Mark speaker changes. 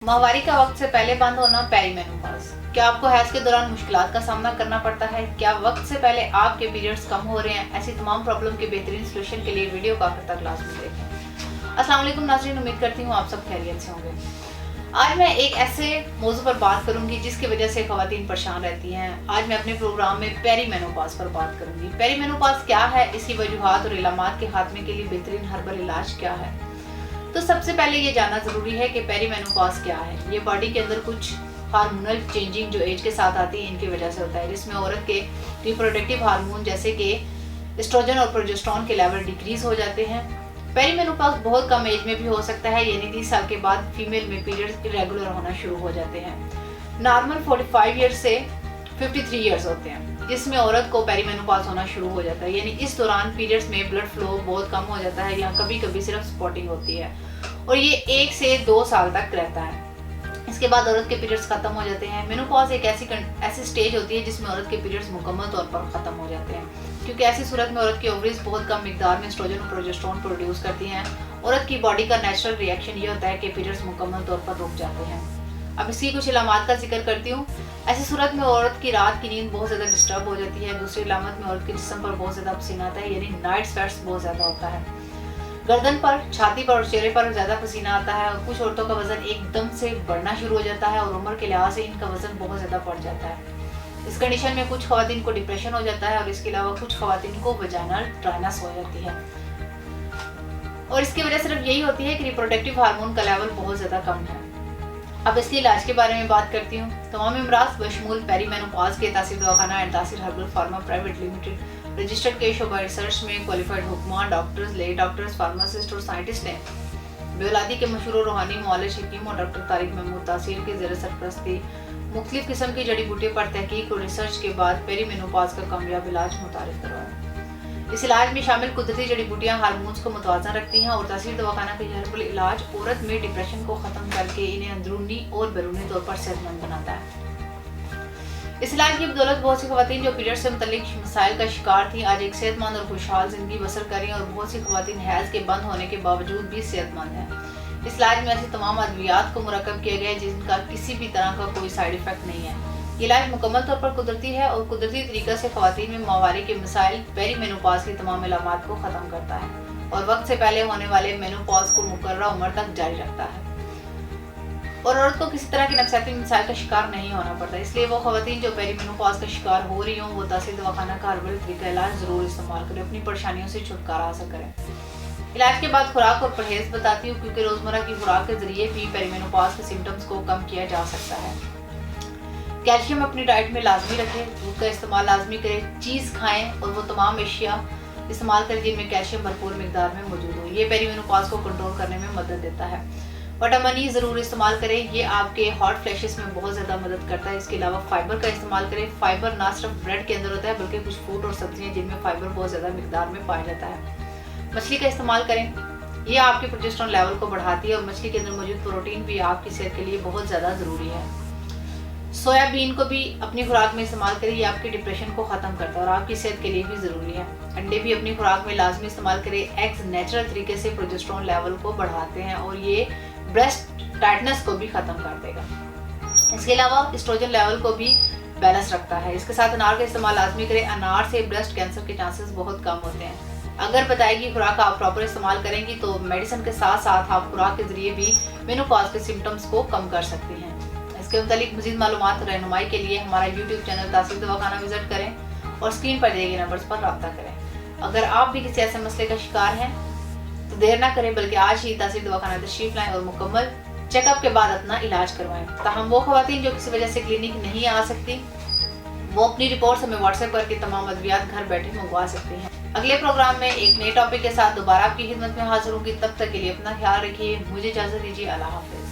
Speaker 1: माहवारी का वक्त से पहले बंद होना पेरीमेनोपॉज। क्या आपको हैज के दौरान मुश्किलात का सामना करना पड़ता है? क्या वक्त से पहले आपके पीरियड्स कम हो रहे हैं? ऐसी तमाम प्रॉब्लम के बेहतरीन सोल्यूशन के लिए वीडियो को आखिर तक लाजमी देखें। अस्सलाम वालेकुम नाज़रीन, उम्मीद करती हूँ आप सब खैरियत से होंगे। आज मैं एक ऐसे मौजू पर बात करूंगी जिसकी वजह से खवातीन परेशान रहती हैं। आज मैं अपने प्रोग्राम में पेरीमेनोपॉज पर बात करूंगी। पेरीमेनोपॉज क्या है, इसकी वजूहात और इलामात के खात्मे के लिए बेहतरीन हर्बल इलाज क्या है। तो सबसे पहले ये जानना जरूरी है कि पेरीमेनोपॉज क्या है। ये बॉडी के अंदर कुछ हार्मोनल चेंजिंग जो एज के साथ आती है इनकी वजह से होता है, जिसमें औरत के रिप्रोडक्टिव हार्मोन जैसे कि एस्ट्रोजन और प्रोजेस्टेरोन के लेवल डिक्रीज हो जाते हैं। पेरीमेनोपॉज बहुत कम एज में भी हो सकता है, यानी 30 साल के बाद फीमेल में पीरियड्स इरेगुलर होना शुरू हो जाते हैं। नॉर्मल 45 ईयर्स से 53 ईयर्स होते हैं, जिसमें औरत को पेरीमेनोपॉज होना शुरू हो जाता है, यानी इस दौरान पीरियड्स में ब्लड फ्लो बहुत कम हो जाता है या कभी कभी सिर्फ स्पॉटिंग होती है और ये 1 से 2 साल तक रहता है। इसके बाद औरत के पीरियड्स खत्म हो जाते हैं। मेनोपॉज एक ऐसी स्टेज होती है जिसमें औरत के पीरियड्स मुकम्मल तौर पर खत्म हो जाते हैं, क्योंकि ऐसी सूरत में औरत की ओवरीज बहुत कम मिकदार में एस्ट्रोजन और प्रोजेस्टेरोन प्रोड्यूस करती हैं। औरत की बॉडी का नेचुरल रिएक्शन ये होता है कि पीरियड्स मुकम्मल तौर पर रुक जाते हैं। अब इसकी कुछ इलामात का जिक्र करती हूँ। ऐसी सूरत में औरत की रात की नींद बहुत ज़्यादा डिस्टर्ब हो जाती है। दूसरी इलामत में औरत के जिस्म पर बहुत ज़्यादा पसीना आता है, यानी नाइट स्वेट्स बहुत ज़्यादा होता है। गर्दन पर, छाती पर और चेहरे पर ज़्यादा पसीना आता है और कुछ औरतों का वजन एकदम से बढ़ना शुरू हो जाता है और उम्र के लिहाज से इनका वजन बहुत ज़्यादा बढ़ जाता है। इस कंडीशन में कुछ खवातीन को डिप्रेशन हो जाता है और इसके अलावा कुछ खवातीन को वजाइनल ड्राइनेस हो जाती है और इसकी वजह सिर्फ यही होती है कि रिप्रोडक्टिव हार्मोन का लेवल बहुत ज़्यादा कम है। अब इसके इलाज के बारे में बात करती हूँ। तमाम इमराज बशमूल पेरीमेनोपॉज के तासीर दवाखाना एंड तासीर herbal pharma private limited registered के शोबा रिसर्च में क्वालिफाइड हुक्मान डॉक्टर्स, ले डॉक्टर्स, फार्मासिस्ट और साइंटिस्ट हैं। बेौलादी के मशहूर रूहानी मौलज हकीम और डॉक्टर तारिक महमूद तासीर के ज़ेर सरपरस्ती मुख्तलिफ किस्म की जड़ी बूटियों पर तहकीक और रिसर्च के बाद पेरीमेनोपॉज का कामयाब इलाज मुतारिफ करवाया। इस इलाज में शामिल कुदरती जड़ी बूटियाँ हार्मोन्स को मुतवाज़न रखती हैं और तासीर दवाखाना का हर्बल इलाज औरत में डिप्रेशन को ख़त्म करके इन्हें अंदरूनी और बैरूनी तौर पर सेहतमंद बनाता है। इस इलाज की बदौलत बहुत सी खवातीन जो पीरियड से मुतल्लिक मसाइल का शिकार थी आज एक सेहतमंद और खुशहाल जिंदगी बसर कर रही हैं और बहुत सी खवातीन हैज़ के बंद होने के बावजूद भी सेहतमंद हैं। इस इलाज में ऐसी तमाम अद्वियात को मुरक्कब किया गया है जिनका किसी भी तरह का कोई साइड इफेक्ट नहीं है। ये इलाज मुकम्मल तौर पर कुदरती है और कुदरती तरीके से खवातीन में माहवारी के मसाइल पेरीमेनोपॉज की तमाम इलामात को ख़त्म करता है और वक्त से पहले होने वाले मेनोपॉज को मुकर्ररा उम्र तक जारी रखता है और औरत को किसी तरह के नफसियाती मसाइल का शिकार नहीं होना पड़ता। इसलिए वो खवातीन जो पेरीमेनोपॉज का शिकार हो रही हों वो तासीर दवाखाना का हर्बल तरीका इलाज ज़रूर इस्तेमाल करें, अपनी परेशानियों से छुटकारा हासिल करें। इलाज के बाद खुराक और परहेज बताती हूँ, क्योंकि रोज़मर्रा की खुराक के जरिए भी पेरीमेनोपॉज के सिम्टम्स को कम किया जा सकता है। कैल्शियम अपनी डाइट में लाजमी रखें, दूध का इस्तेमाल लाजमी करें, चीज़ खाएं और वो तमाम एशिया इस्तेमाल करें जिनमें कैल्शियम भरपूर मिकदार में मौजूद हो। ये पेरीमेनोपॉज को कंट्रोल करने में मदद देता है। विटामिन ई ज़रूर इस्तेमाल करें, ये आपके हॉट फ्लैशेस में बहुत ज़्यादा मदद करता है। इसके अलावा फाइबर का इस्तेमाल करें। फाइबर ना सिर्फ ब्रेड के अंदर होता है बल्कि कुछ फ्रूट और सब्जियाँ जिनमें फाइबर बहुत ज़्यादा मिकदार में पाया जाता है। मछली का इस्तेमाल करें, ये आपके प्रोजेस्टेरोन लेवल को बढ़ाती है और मछली के अंदर मौजूद प्रोटीन भी आपकी सेहत के लिए बहुत ज़्यादा ज़रूरी है। सोयाबीन को भी अपनी खुराक में इस्तेमाल करें, ये आपके डिप्रेशन को ख़त्म करता है और आपकी सेहत के लिए भी ज़रूरी है। अंडे भी अपनी खुराक में लाजमी इस्तेमाल करें। एग्स नेचुरल तरीके से प्रोजेस्टेरोन लेवल को बढ़ाते हैं और ये ब्रेस्ट टाइटनेस को भी ख़त्म कर देगा। इसके अलावा एस्ट्रोजन लेवल को भी बैलेंस रखता है। इसके साथ अनार का इस्तेमाल लाजमी करें। अनार से ब्रेस्ट कैंसर के चांसेस बहुत कम होते हैं। अगर बताएगी खुराक आप प्रॉपर इस्तेमाल करेंगी तो मेडिसिन के साथ साथ आप खुराक के जरिए भी मेनोपॉज के सिम्टम्स को कम कर सकती हैं। इसके मुतालिक मज़ीद मालूमात और रहनुमाई के लिए हमारा यूट्यूब चैनल तासीर दवाखाना विजिट करें और स्क्रीन पर दिए गए नंबर्स पर रब्ता करें। अगर आप भी किसी ऐसे मसले का शिकार हैं तो देर ना करें बल्कि आज ही तासीर दवाखाना तशरीफ लाएं और मुकम्मल चेकअप के बाद अपना इलाज करवाएं। ताहम वो खवातीन जो किसी वजह से क्लिनिक नहीं आ सकती वो अपनी रिपोर्ट्स हमें व्हाट्सएप करके तमाम अद्वियात घर बैठे मंगवा सकती हैं। अगले प्रोग्राम में एक नए टॉपिक के साथ दोबारा आपकी खिदमत में हाजिर होंगी। तब तक के लिए अपना ख्याल रखिए। मुझे इजाज़त दीजिए। अल्लाह हाफिज़।